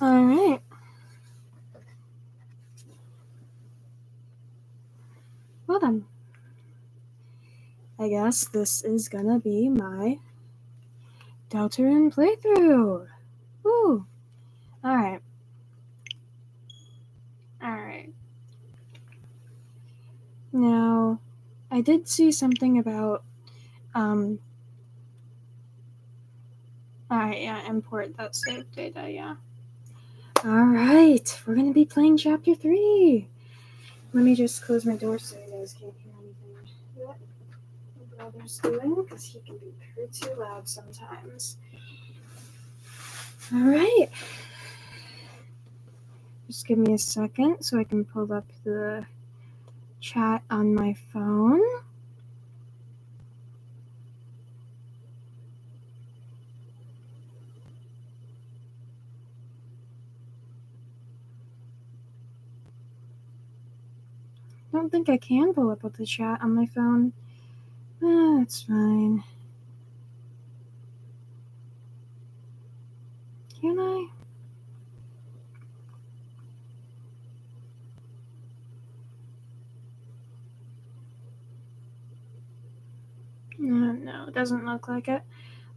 Alright. Well then. I guess this is gonna be my Deltarune playthrough. Woo! Alright. Now, I did see something about, import that saved data, yeah. Alright, we're gonna be playing Chapter 3. Let me just close my door so you guys can't hear anything that my brother's doing, because he can be pretty loud sometimes. Alright. Just give me a second so I can pull up the chat on my phone. I don't think I can pull up the chat on my phone. That's fine. Can I? No, it doesn't look like it.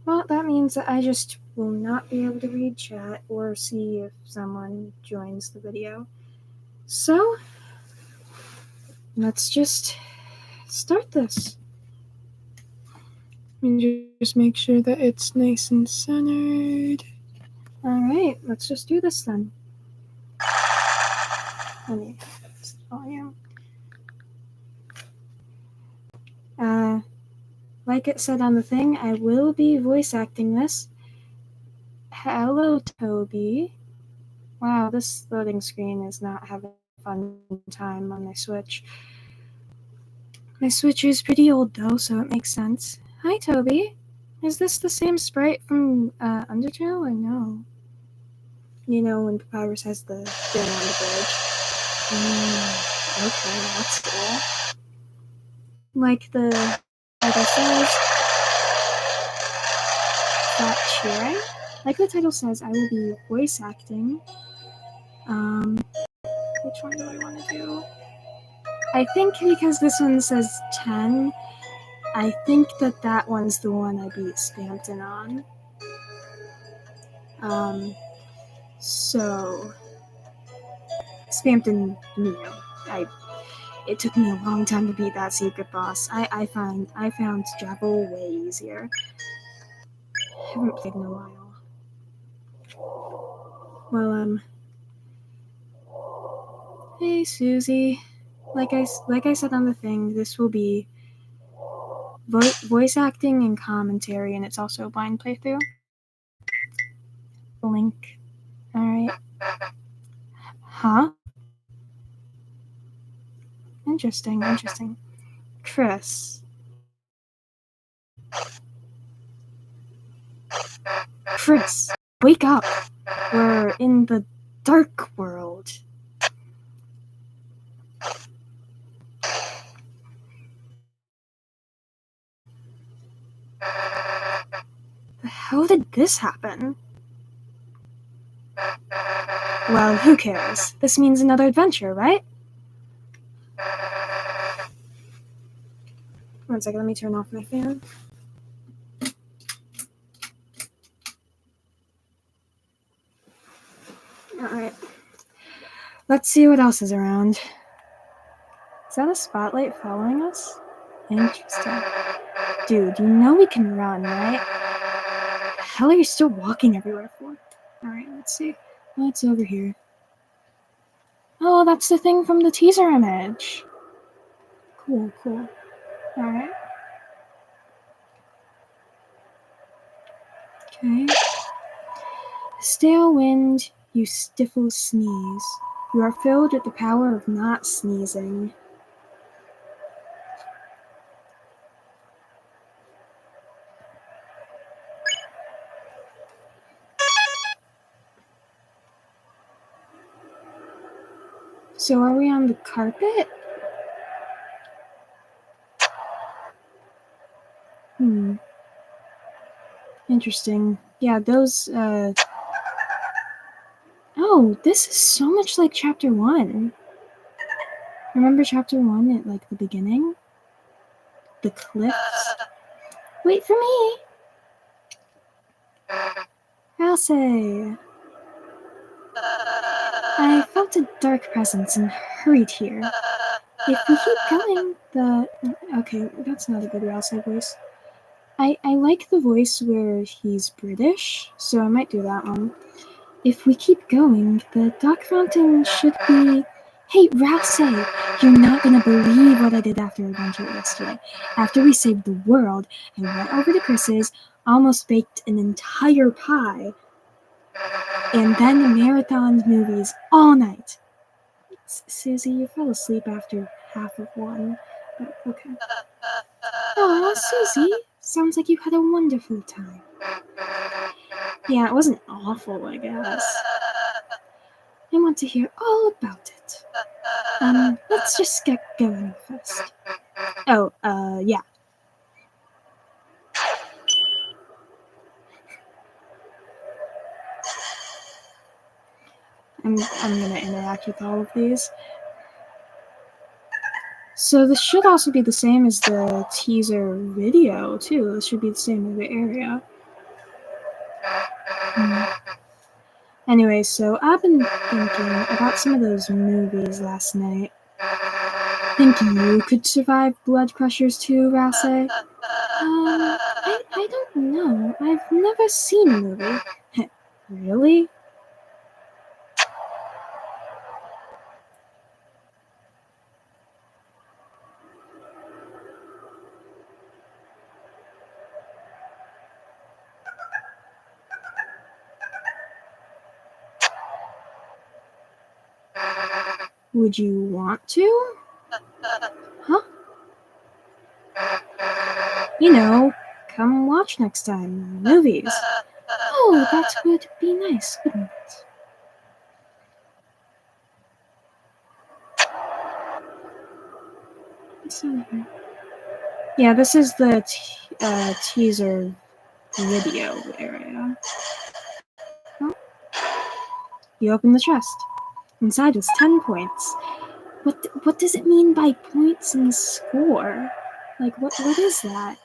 Well, that means that I just will not be able to read chat or see if someone joins the video. So, let's just start this. Let me just make sure that it's nice and centered. Alright, let's just do this then. Let me fix the volume. Like it said on the thing, I will be voice acting this. Hello, Toby. Wow, this loading screen is not having a fun time on my Switch. My Switch is pretty old though, so it makes sense. Hi, Toby. Is this the same sprite from Undertale or no? You know when Papyrus has the thing on the bridge. Okay, that's cool. Like the title says, that cheering. Like the title says, I will be voice acting. Which one do I want to do? I think because this one says 10, I think that one's the one I beat Spampton on. So Spampton, it took me a long time to beat that secret boss. I found Javel way easier. I haven't played in a while. Well, hey Susie. Like I said on the thing, this will be voice acting and commentary, and it's also a blind playthrough. Link. Alright. Huh? Interesting. Chris, wake up! We're in the dark world. How did this happen? Well, who cares? This means another adventure, right? One second, let me turn off my fan. Alright. Let's see what else is around. Is that a spotlight following us? Interesting. Dude, you know we can run, right? The hell are you still walking everywhere for? Alright, let's see. What's over here? Oh, that's the thing from the teaser image. Cool. Alright. Okay. Stale wind, you stifle sneeze. You are filled with the power of not sneezing. So are we on the carpet? Interesting. Yeah, those, Oh, this is so much like Chapter 1. Remember Chapter 1 at, like, the beginning? The cliffs? Wait for me! Rouse! I felt a dark presence and hurried here. If we keep going, Okay, that's not a good Rouse voice. I like the voice where he's British, so I might do that one. If we keep going, the Dock Fountain should be... Hey, Rouse, you're not gonna believe what I did after adventure yesterday. After we saved the world, I went over to Chris's, almost baked an entire pie, and then marathoned movies all night. Susie, you fell asleep after half of one. But okay. Oh, Susie, sounds like you had a wonderful time. Yeah, it wasn't awful, I guess. I want to hear all about it. Let's just get going first. Oh, yeah. I'm gonna interact with all of these. So this should also be the same as the teaser video, too. This should be the same in the area. Anyway, so I've been thinking about some of those movies last night. Think you could survive Blood Crushers 2, Rouse? I don't know. I've never seen a movie. Really? Would you want to? Huh? You know, come watch next time. Movies. Oh, that would be nice, wouldn't it? Yeah, this is the teaser video area. Oh. You open the chest. Inside was 10 points. What does it mean by points and score? Like, what is that?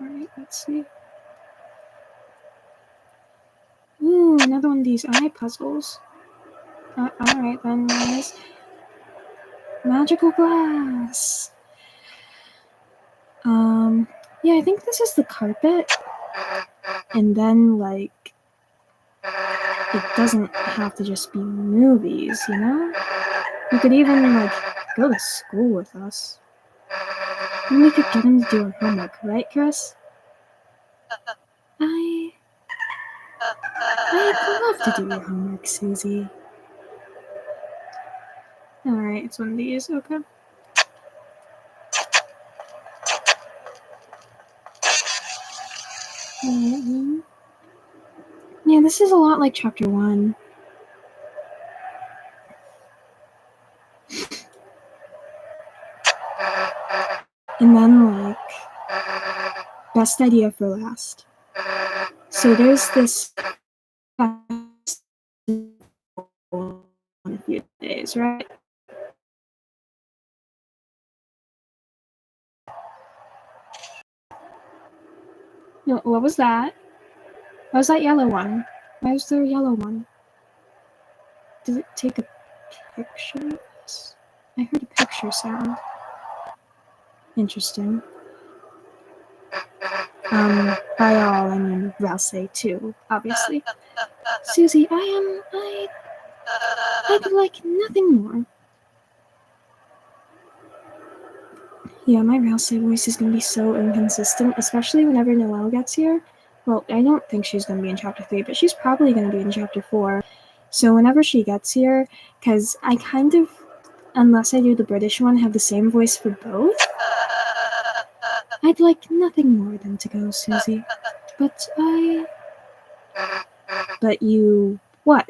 Alright, let's see. Ooh, another one of these eye puzzles. Alright then, guys. Magical glass. Yeah, I think this is the carpet. And then, like, it doesn't have to just be movies, you know? You could even, like, go to school with us. And we could get him to do our homework, right, Chris? I'd love to do your homework, Susie. Alright, it's one of these, okay. Yeah, this is a lot like Chapter 1. And then, like, best idea for last. So there's this in a few days, right? No, what was that? What was that yellow one? Why was there a yellow one? Did it take a picture of this? I heard a picture sound. Interesting. By all, I mean Rouse too, obviously. Susie, I'd like nothing more. Yeah, my Rouse voice is gonna be so inconsistent, especially whenever Noelle gets here. Well, I don't think she's gonna be in Chapter 3, but she's probably gonna be in Chapter 4. So whenever she gets here, because I kind of, unless I do the British one, have the same voice for both, I'd like nothing more than to go, Susie. But But you... what?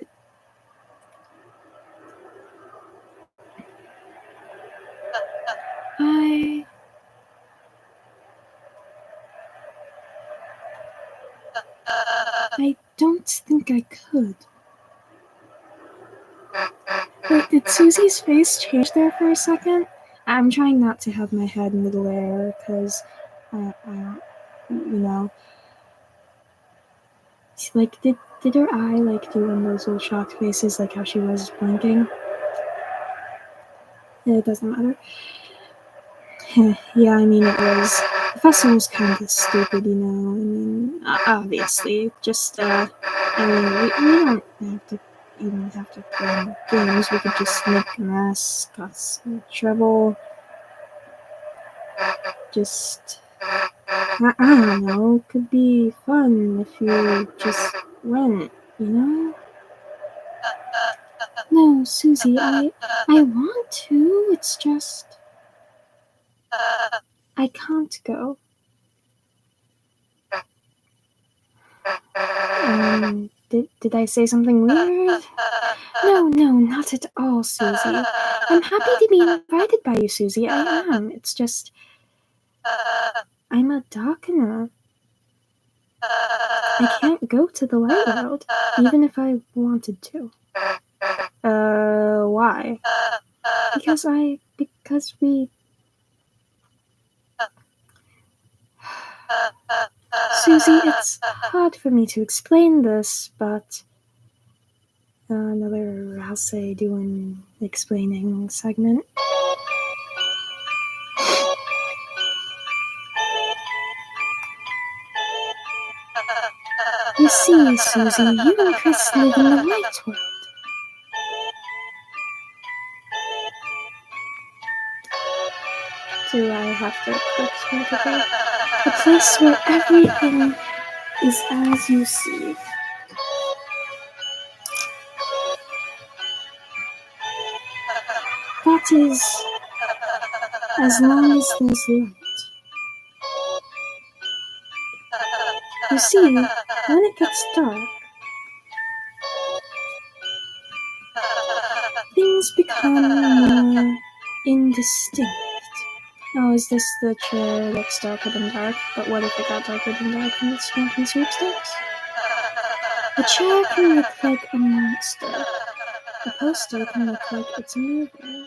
I don't think I could. Wait, did Susie's face change there for a second? I'm trying not to have my head in the glare, because I don't, like, did her eye, like, do one of those little shocked faces, like how she was blinking? It doesn't matter. Yeah, I mean, it was. The festival was kind of stupid, I mean, obviously. Just, I mean, we don't have to play games. We could just make a mess, cause trouble. Just, I don't know. Could be fun if you just went, No, Susie, I want to. It's just I can't go. Did I say something weird? No, not at all, Susie. I'm happy to be invited by you, Susie. I am. It's just I'm a darkener. I can't go to the light world, even if I wanted to. Why? Because we... Susie, it's hard for me to explain this, but... another, I'll say, doing explaining segment. You see, Susie, you and Chris live in the light world. Do I have to explain to her? A place where everything is as you see. That is, as long as there's light. You see, when it gets dark, things become more indistinct. Oh, is this the chair that's darker than dark? But what if it got darker than dark in the Spanking Sweepstakes? A chair can look like a monster. A poster can look like it's moving.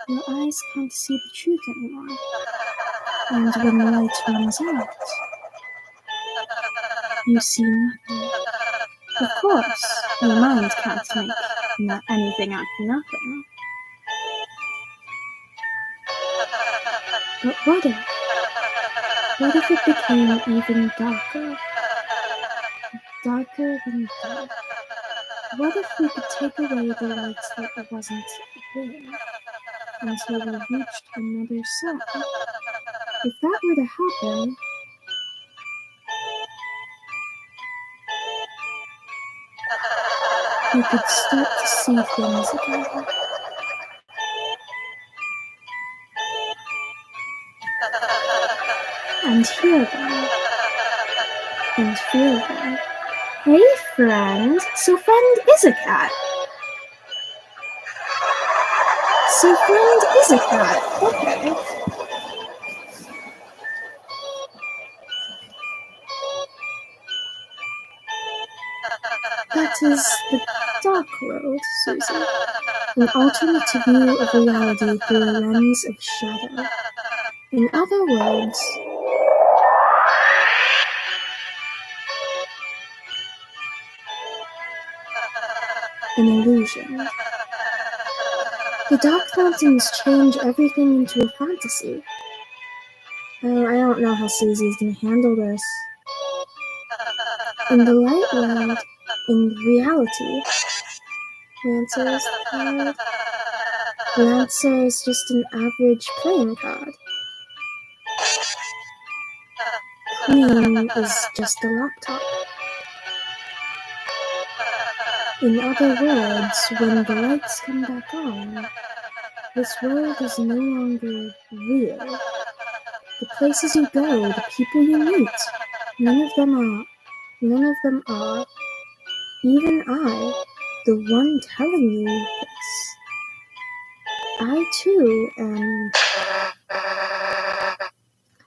Your eyes can't see the truth anymore. And when the light runs out, you see nothing. Of course, your mind can't make anything out of nothing. But what if? What if it became even darker? Darker than dark. What if we could take away the light that wasn't there until we reached another side? If that were to happen, we could start to see things again. And hear them. And feel them. Hey, friend. So friend is a cat. Okay. That is the dark world, Susie. An alternate view of reality through a lens of shadow. In other words, an illusion. The dark fountains change everything into a fantasy. Oh, I don't know how Susie's gonna handle this. In the light world, in reality, Lancer is just an average playing card. Queen is just a laptop. In other words, when the lights come back on, this world is no longer real. The places you go, the people you meet, none of them are. Even I, the one telling you this. I too am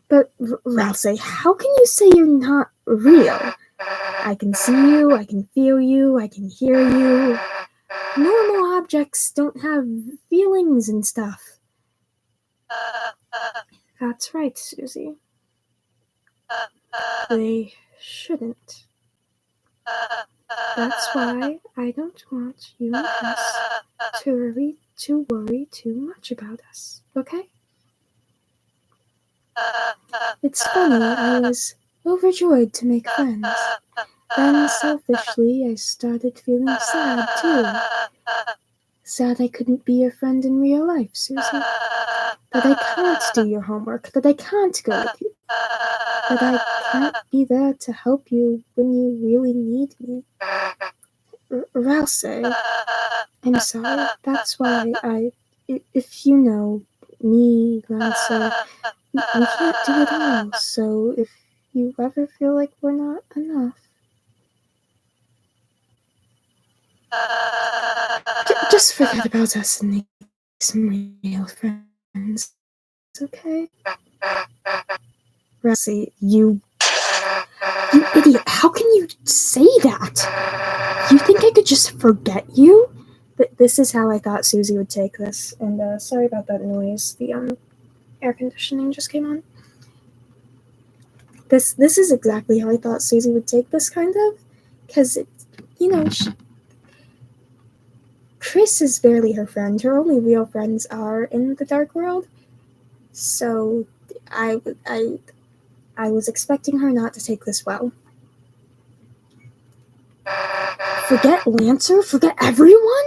But, Ralsei, how can you say you're not real? I can see you, I can feel you, I can hear you. Normal objects don't have feelings and stuff. That's right, Susie. They shouldn't. That's why I don't want you and Chris to worry too much about us, okay? It's funny, I was overjoyed to make friends. Then, selfishly, I started feeling sad, too. Sad I couldn't be your friend in real life, Susie. That I can't do your homework, that I can't go with you. That I can't be there to help you when you really need me. Ralsei, I'm sorry. That's why if you know, me, Ralsei, we can't do it all. So if you ever feel like we're not enough, just forget about us and make some real friends, okay? Ralsei, you idiot, how can you say that? You think I could just forget you? This is how I thought Susie would take this, and sorry about that noise, the air conditioning just came on. This is exactly how I thought Susie would take this, kind of, because, Chris is barely her friend. Her only real friends are in the dark world, so I was expecting her not to take this well. Forget Lancer? Forget everyone?